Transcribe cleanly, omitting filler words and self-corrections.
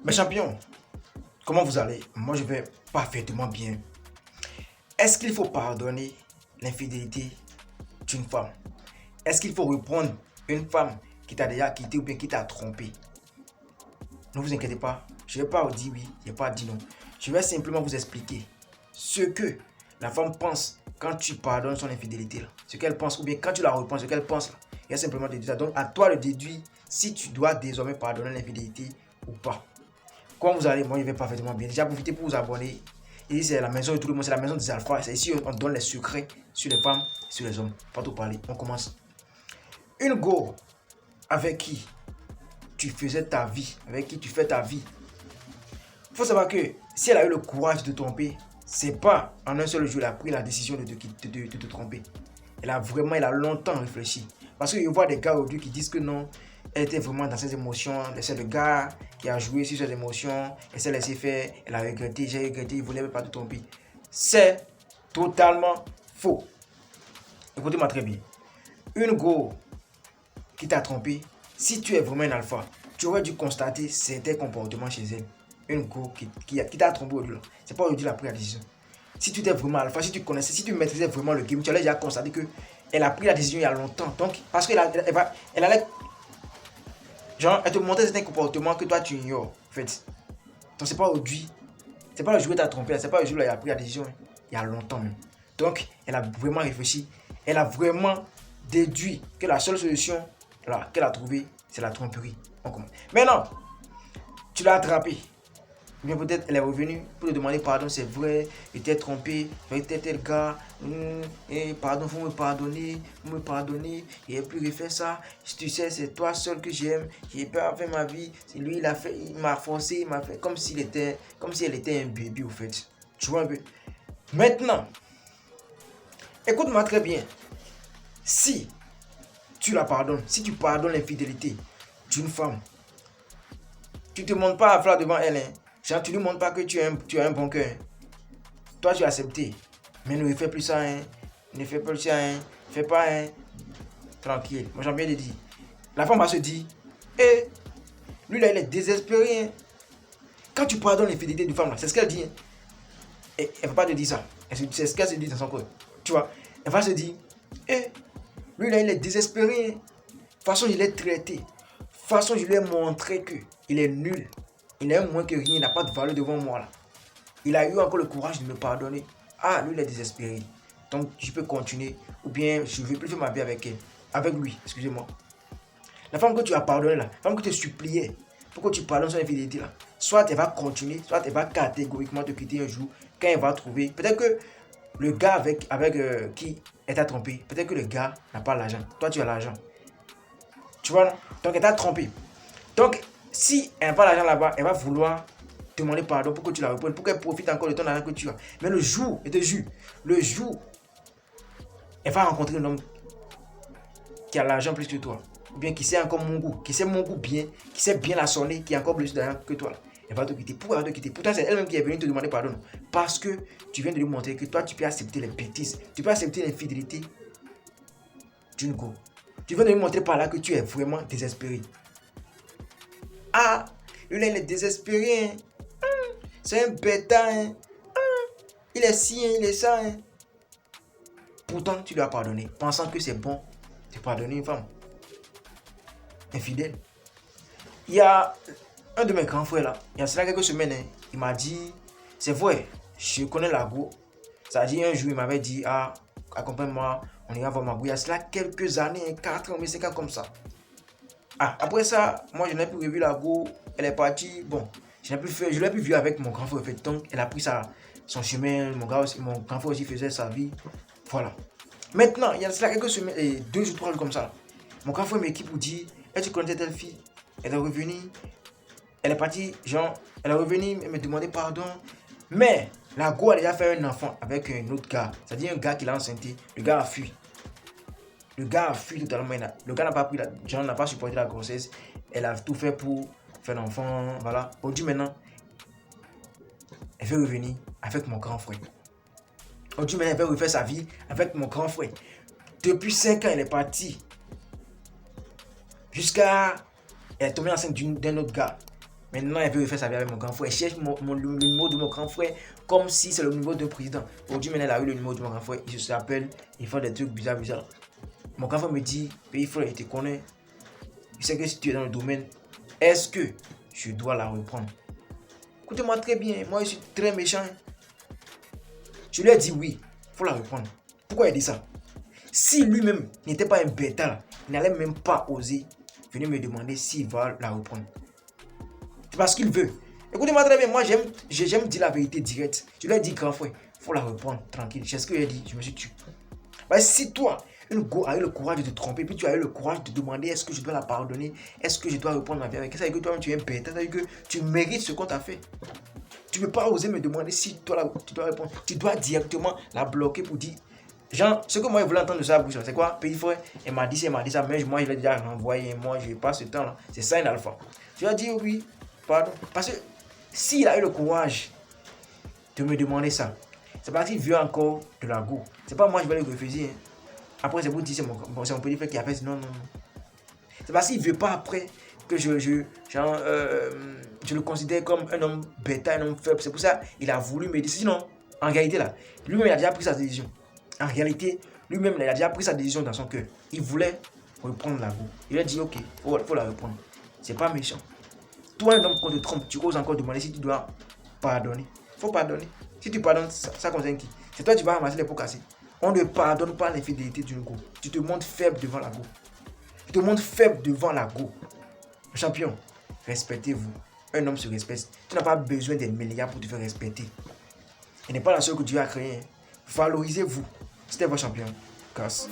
Mes champions, comment vous allez? Moi, je vais parfaitement bien. Est-ce qu'il faut pardonner l'infidélité d'une femme? Est-ce qu'il faut reprendre une femme qui t'a déjà quitté ou bien qui t'a trompé? Ne vous inquiétez pas, je ne vais pas vous dire oui, je ne vais pas dire non. Je vais simplement vous expliquer ce que la femme pense quand tu pardonnes son infidélité. Ce qu'elle pense, ou bien quand tu la reprends, ce qu'elle pense. Il y a simplement déduire ça. Donc, à toi de déduire si tu dois désormais pardonner l'infidélité ou pas. Comment vous allez? Moi, je vais parfaitement bien. Déjà, profitez pour vous abonner. Et c'est la maison de tout le monde, c'est la maison des alphas. C'est ici on donne les secrets sur les femmes et sur les hommes. Pas tout parler. On commence. Une go avec qui tu faisais ta vie, avec qui tu fais ta vie. Il faut savoir que si elle a eu le courage de te tromper, c'est pas en un seul jour elle a pris la décision de te tromper. Elle a longtemps réfléchi. Parce que je vois des gars aujourd'hui qui disent que non, elle était vraiment dans ses émotions. C'est le gars qui a joué sur ses émotions. Elle s'est laissé faire. Elle a regretté, j'ai regretté, il ne voulait pas te tromper. C'est totalement faux. Écoutez-moi très bien. Une go qui t'a trompé, si tu es vraiment un alpha, tu aurais dû constater certains comportements chez elle. Une go qui t'a trompé aujourd'hui. C'est pas aujourd'hui la prise la décision. Si tu étais vraiment alpha, si tu connaissais, si tu maîtrisais vraiment le game, tu allais déjà constater que elle a pris la décision il y a longtemps. Donc, parce qu'elle allait, genre, elle te montrait certains comportements que toi tu ignores, en fait. Donc, c'est pas aujourd'hui. C'est pas le jour où tu as trompé, c'est pas le jour où elle a pris la décision, il y a longtemps même. Donc, elle a vraiment réfléchi. Elle a vraiment déduit que la seule solution qu'elle a trouvée, c'est la tromperie. Maintenant, tu l'as attrapé. Ou bien peut-être elle est revenue pour lui demander pardon, c'est vrai, j'étais trompé, j'étais tel gars, et pardon, faut me pardonner, il n'a plus refait ça. Si tu sais, c'est toi seul que j'aime, j'ai pas fait ma vie, c'est lui, il m'a forcé, il m'a fait comme si elle était un bébé au fait. Tu vois un peu. Maintenant, écoute-moi très bien. Si tu la pardonnes, si tu pardonnes l'infidélité d'une femme, tu ne te montres pas à faire devant elle, hein. Genre, tu ne lui montres pas que tu as un bon cœur. Toi, tu as accepté. Mais ne fais plus ça, hein. Ne fais plus ça, hein. Fais pas, hein. Tranquille. Moi, j'aime bien le dire. La femme va se dire, eh, lui, là, il est désespéré, hein. Quand tu pardonnes l'infidélité d'une femme, là, c'est ce qu'elle dit, hein. Et elle ne va pas te dire ça. C'est ce qu'elle se dit dans son corps. Tu vois, elle va se dire, eh, lui, là, il est désespéré, hein. De toute façon, il est traité. De toute façon, je lui ai montré qu'il est nul. Il est moins que rien, il n'a pas de valeur devant moi là. Il a eu encore le courage de me pardonner. Ah, lui il est désespéré. Donc je peux continuer. Ou bien je ne vais plus faire ma vie avec elle. Avec lui, excusez-moi. La femme que tu as pardonné là, la femme que tu suppliais pour que tu pardonnes son infidélité là, soit elle va continuer, soit elle va catégoriquement te quitter un jour quand elle va trouver. Peut-être que le gars avec qui elle t'a trompé, peut-être que le gars n'a pas l'argent. Toi tu as l'argent. Tu vois, donc elle t'a trompé. Donc si elle n'a pas l'argent là-bas, elle va vouloir demander pardon pour que tu la reprennes, pour qu'elle profite encore de ton argent que tu as. Mais le jour, je te jure, le jour, elle va rencontrer un homme qui a l'argent plus que toi, ou bien qui sait encore mon goût, qui sait mon goût bien, qui sait bien la sonner, qui a encore plus d'argent que toi. Elle va te quitter. Pourquoi elle va te quitter? Pourtant, c'est elle-même qui est venue te demander pardon. Parce que tu viens de lui montrer que toi, tu peux accepter les bêtises, tu peux accepter l'infidélité d'une go. Tu viens de lui montrer par là que tu es vraiment désespéré. Ah, lui là, il est désespéré, hein. C'est un bêta, hein. Il est ci, hein, il est ça, hein. Pourtant, tu lui as pardonné, pensant que c'est bon de pardonner une femme infidèle. Il y a un de mes grands frères là, il y a cela quelques semaines, hein, il m'a dit, c'est vrai, je connais la go. Ça a dit un jour, il m'avait dit, ah, accompagne-moi, on ira voir ma go. Il y a cela quelques années, 4 ans, mais 5 ans comme ça. Ah, après ça, moi je n'ai plus revu la go, elle est partie, bon, je l'ai plus vu avec mon grand frère, donc elle a pris son chemin, mon grand frère aussi faisait sa vie, voilà. Maintenant, il y a cela quelques semaines, et 2 ou 3 jours comme ça, mon grand frère m'équipe pour dire, tu connais telle fille, elle est revenue, elle est partie, genre, elle est revenue me demander pardon, mais la go a déjà fait un enfant avec un autre gars, c'est-à-dire un gars qui l'a enceinté, le gars a fui. Le gars a fui totalement. Le gars n'a pas pris n'a pas supporté la grossesse. Elle a tout fait pour faire l'enfant. Voilà. Aujourd'hui maintenant, elle veut revenir avec mon grand frère. Aujourd'hui maintenant, elle veut refaire sa vie avec mon grand frère. Depuis 5 ans, elle est partie. Jusqu'à... Elle est tombée enceinte d'un autre gars. Maintenant, elle veut refaire sa vie avec mon grand frère. Elle cherche le numéro de mon grand frère comme si c'est le numéro d'un président. Aujourd'hui, maintenant, elle a eu le numéro de mon grand frère. Il s'appelle, il fait des trucs bizarres. Mon grand frère me dit, pays frère, il te connaît. Je sais que si tu es dans le domaine, est-ce que je dois la reprendre? Écoutez-moi très bien, moi je suis très méchant. Je lui ai dit oui, il faut la reprendre. Pourquoi il dit ça? Si lui-même n'était pas un bêta, il n'allait même pas oser venir me demander s'il va la reprendre. C'est parce qu'il veut. Écoutez-moi très bien, moi j'aime dire la vérité directe. Je lui ai dit, grand frère, il faut la reprendre tranquille. C'est ce que j'ai dit, je me suis tué. Bah, si toi, une go a eu le courage de te tromper, puis tu as eu le courage de demander est-ce que je dois la pardonner, est-ce que je dois reprendre ma vie avec elle, ça veut dire que toi-même tu es un bêta, ça veut dire que tu mérites ce qu'on t'a fait. Tu ne peux pas oser me demander si tu dois répondre. Tu dois directement la bloquer pour dire. Genre, ce que moi je voulais entendre de sa bouche, c'est quoi? Pays frère, elle m'a dit ça, mais moi je l'ai déjà renvoyé, moi je n'ai pas ce temps-là. C'est ça une alpha. Tu vas dire oui, pardon. Parce que s'il a eu le courage de me demander ça, c'est parce qu'il veut encore de la go. C'est pas moi je vais le refuser. Hein. Après, c'est pour dire c'est mon petit frère qui a fait. Non. C'est parce qu'il ne veut pas après que je le considère comme un homme bêta, un homme faible. C'est pour ça qu'il a voulu me dire. Sinon, en réalité, là, lui-même, il a déjà pris sa décision. En réalité, lui-même, il a déjà pris sa décision dans son cœur. Il voulait reprendre la go. Il a dit, ok, il faut la reprendre. C'est pas méchant. Toi, un homme qu'on te trompe, tu oses encore demander si tu dois pardonner. Il faut pardonner. Si tu pardonnes, ça concerne qui? C'est toi qui vas ramasser les pots cassés. On ne pardonne pas l'infidélité d'une go. Tu te montres faible devant la go. Tu te montres faible devant la go. Champion, respectez-vous. Un homme se respecte. Tu n'as pas besoin des milliards pour te faire respecter. Il n'est pas la seule que Dieu a créée. Valorisez-vous. C'était votre champion. Casse.